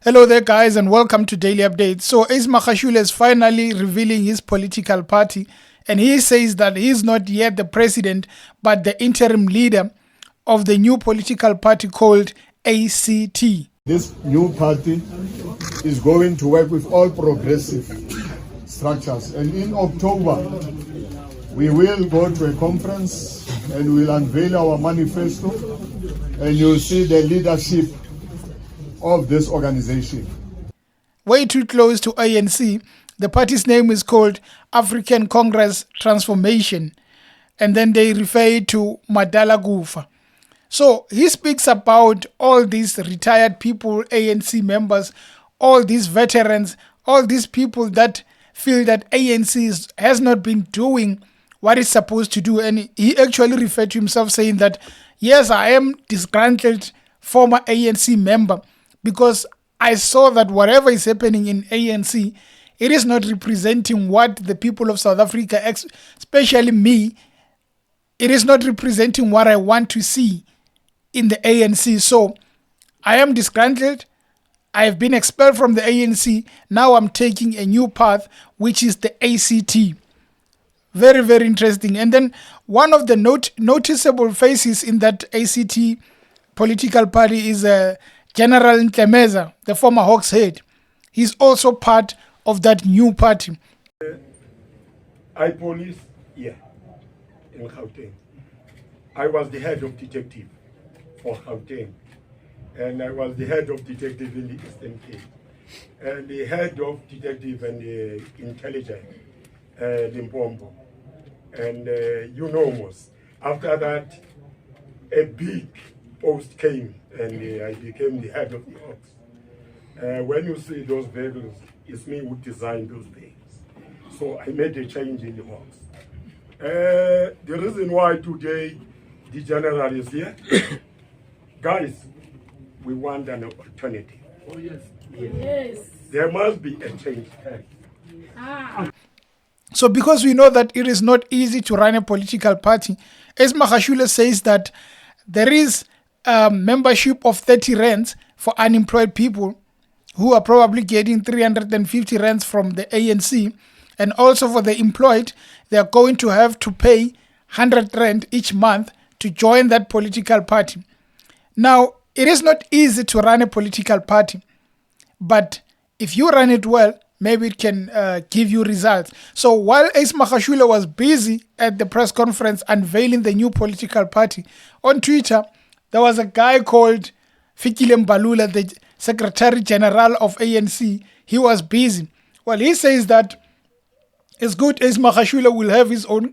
Hello there, guys, and welcome to Daily Updates. So, Magashule is finally revealing his political party, and he says that he is not yet the president, but the interim leader of the new political party called ACT. This new party is going to work with all progressive structures, and in October, we will go to a conference and we'll unveil our manifesto, and you'll see the leadership of this organization. Way too close to ANC, the party's name is called African Congress Transformation, and then they refer to Madala Gufa. So he speaks about all these retired people, ANC members, all these veterans, all these people that feel that ANC has not been doing what it's supposed to do. And he actually referred to himself saying that, yes, I am disgruntled former ANC member, because I saw that whatever is happening in ANC, it is not representing what the people of South Africa, especially me, it is not representing what I want to see in the ANC. So I am disgruntled. I have been expelled from the ANC. Now I'm taking a new path, which is the ACT. Very, very interesting. And then one of the noticeable faces in that ACT political party is General Ntlemeza, the former Hawks head. He's also part of that new party. I police here in Gauteng. I was the head of detective for Gauteng, and I was the head of detective in the Eastern Cape, and the head of detective and the intelligence, Limpopo, and most. After that, a big post came, and I became the head of the Hawks. When you see those vehicles, it's me who designed those vehicles. So I made a change in the Hawks. The reason why today the general is here, guys, we want an alternative. Oh, yes. Yes. There must be a change. So because we know that it is not easy to run a political party, as Magashule says that there is membership of 30 rands for unemployed people who are probably getting 350 rands from the ANC, and also for the employed, they are going to have to pay 100 rand each month to join that political party. Now, it is not easy to run a political party, but if you run it well, maybe it can give you results. So while Ace Magashule was busy at the press conference unveiling the new political party, on Twitter, there was a guy called Fikile Mbalula, the Secretary General of ANC. He was busy. Well, he says that it's good Ace Magashule will have his own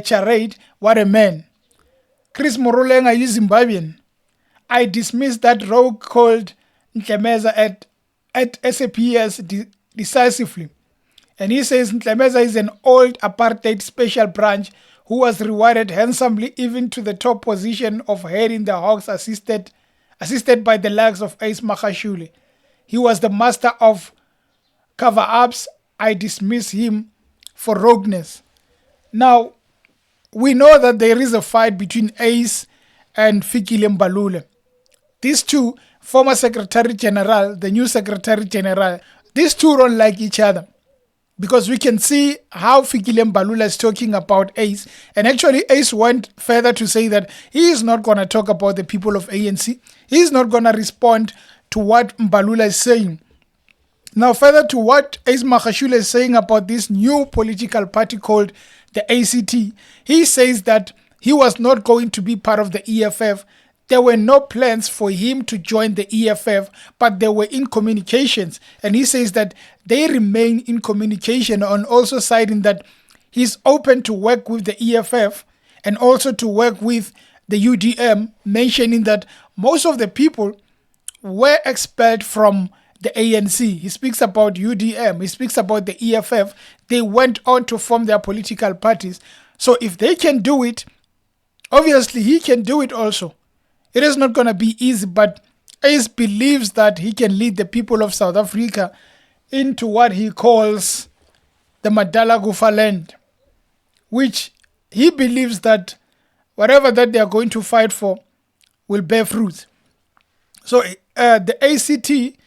charade. What a man. Chris Morolenga is Zimbabwean. I dismissed that rogue called Ntlemeza at SAPS decisively. And he says Ntlemeza is an old apartheid special branch who was rewarded handsomely even to the top position of heading the Hawks assisted by the likes of Ace Magashule. He was the master of cover-ups. I dismiss him for rogueness. Now, we know that there is a fight between Ace and Fikile Mbalula. These two, former Secretary General, the new Secretary General, these two don't like each other, because we can see how Fikile Mbalula is talking about Ace. And actually, Ace went further to say that he is not going to talk about the people of ANC. He is not going to respond to what Mbalula is saying. Now, further to what Ace Magashule is saying about this new political party called the ACT, he says that he was not going to be part of the EFF. There were no plans for him to join the EFF, but they were in communications. And he says that they remain in communication, and also citing that he's open to work with the EFF and also to work with the UDM, mentioning that most of the people were expelled from the ANC. He speaks about UDM, he speaks about the EFF. They went on to form their political parties. So if they can do it, obviously he can do it also. It is not going to be easy, but Ace believes that he can lead the people of South Africa into what he calls the Madala Gufa land, which he believes that whatever that they are going to fight for will bear fruit. So the ACT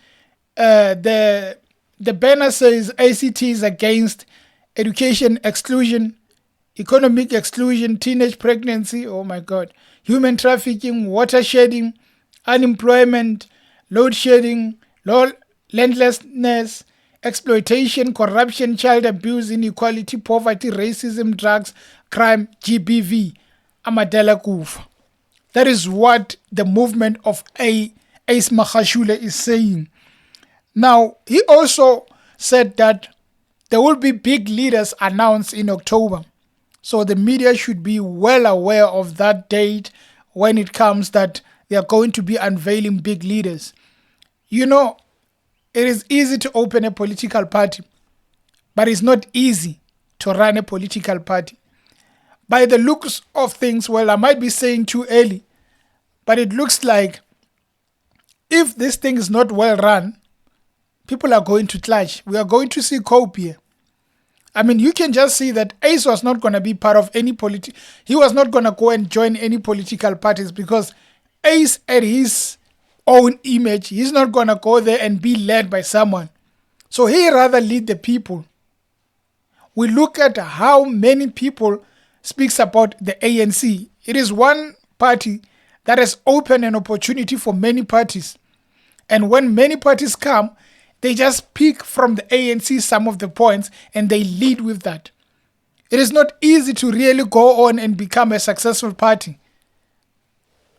The banner says ACT is against education exclusion, economic exclusion, teenage pregnancy, oh my God, human trafficking, water shedding, unemployment, load shedding, landlessness, exploitation, corruption, child abuse, inequality, poverty, racism, drugs, crime, GBV, Amadela Kufa. That is what the movement of Ace Magashule is saying. Now, he also said that there will be big leaders announced in October. So the media should be well aware of that date when it comes that they are going to be unveiling big leaders. You know, it is easy to open a political party, but it's not easy to run a political party. By the looks of things, well, I might be saying too early, but it looks like if this thing is not well run, people are going to clash. We are going to see cope here. I mean, you can just see that Ace was not going to be part of any he was not going to go and join any political parties because Ace at his own image, he's not going to go there and be led by someone. So he rather lead the people. We look at how many people speaks about the ANC. It is one party that has opened an opportunity for many parties. And when many parties come, they just pick from the ANC some of the points and they lead with that. It is not easy to really go on and become a successful party.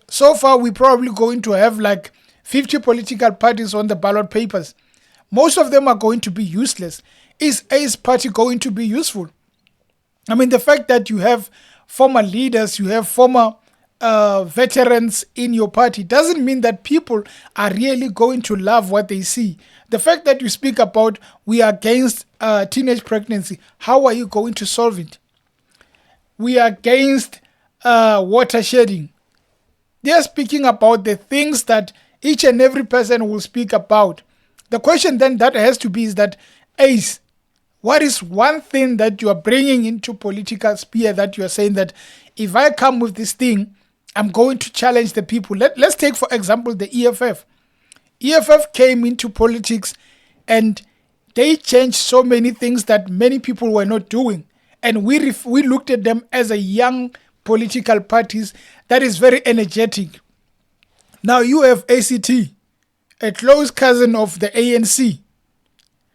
So far, we're probably going to have like 50 political parties on the ballot papers. Most of them are going to be useless. Is Ace party going to be useful? I mean, the fact that you have former leaders, you have former veterans in your party doesn't mean that people are really going to love what they see. The fact that you speak about we are against teenage pregnancy, how are you going to solve it? We are against water shedding. They are speaking about the things that each and every person will speak about. The question then that has to be is that, Ace, what is one thing that you are bringing into political sphere that you are saying that if I come with this thing, I'm going to challenge the people? Let's take, for example, the EFF. EFF came into politics and they changed so many things that many people were not doing. And we looked at them as a young political parties that is very energetic. Now you have ACT, a close cousin of the ANC.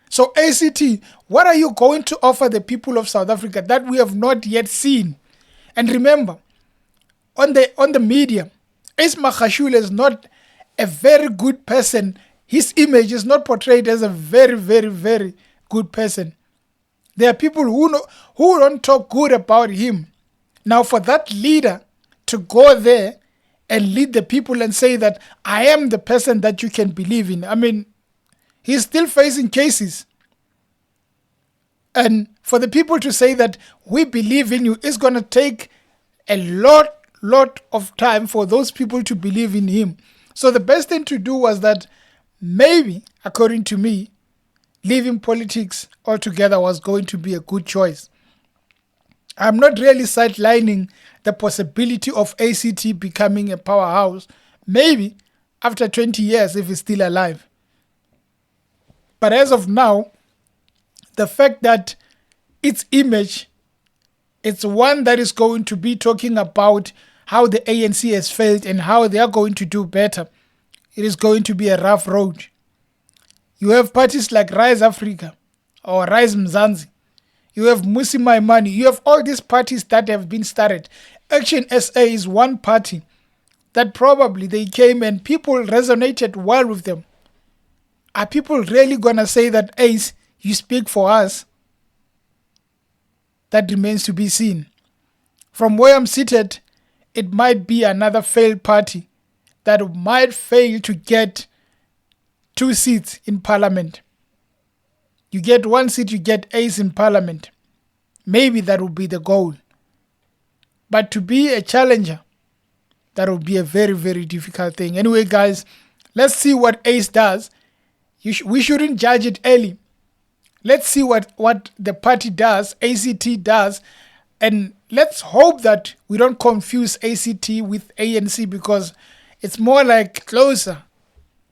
So ACT, what are you going to offer the people of South Africa that we have not yet seen? And remember, on the media, Ace Magashule is not a very good person. His image is not portrayed as a very, very, very good person. There are people who don't talk good about him. Now, for that leader to go there and lead the people and say that I am the person that you can believe in, I mean, he's still facing cases. And for the people to say that we believe in you, it's going to take a lot of time for those people to believe in him. So the best thing to do was that maybe, according to me, leaving politics altogether was going to be a good choice. I'm not really sidelining the possibility of ACT becoming a powerhouse, maybe after 20 years if it's still alive. But as of now, the fact that its image, it's one that is going to be talking about how the ANC has failed and how they are going to do better. It is going to be a rough road. You have parties like Rise Africa or Rise Mzansi. You have Musi Maimani. You have all these parties that have been started. Action SA is one party that probably they came and people resonated well with them. Are people really going to say that, Ace, you speak for us? That remains to be seen. From where I'm seated, it might be another failed party that might fail to get 2 seats in parliament. You get 1 seat, you get Ace in parliament. Maybe that would be the goal. But to be a challenger, that would be a very, very difficult thing. Anyway, guys, let's see what Ace does. We shouldn't judge it early. Let's see what the party does, ACT does, and let's hope that we don't confuse ACT with ANC because it's more like closer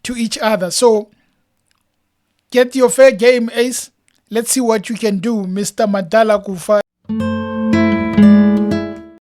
to each other. So Get your fair game, Ace. Let's see what you can do, Mr. Madala Kufa.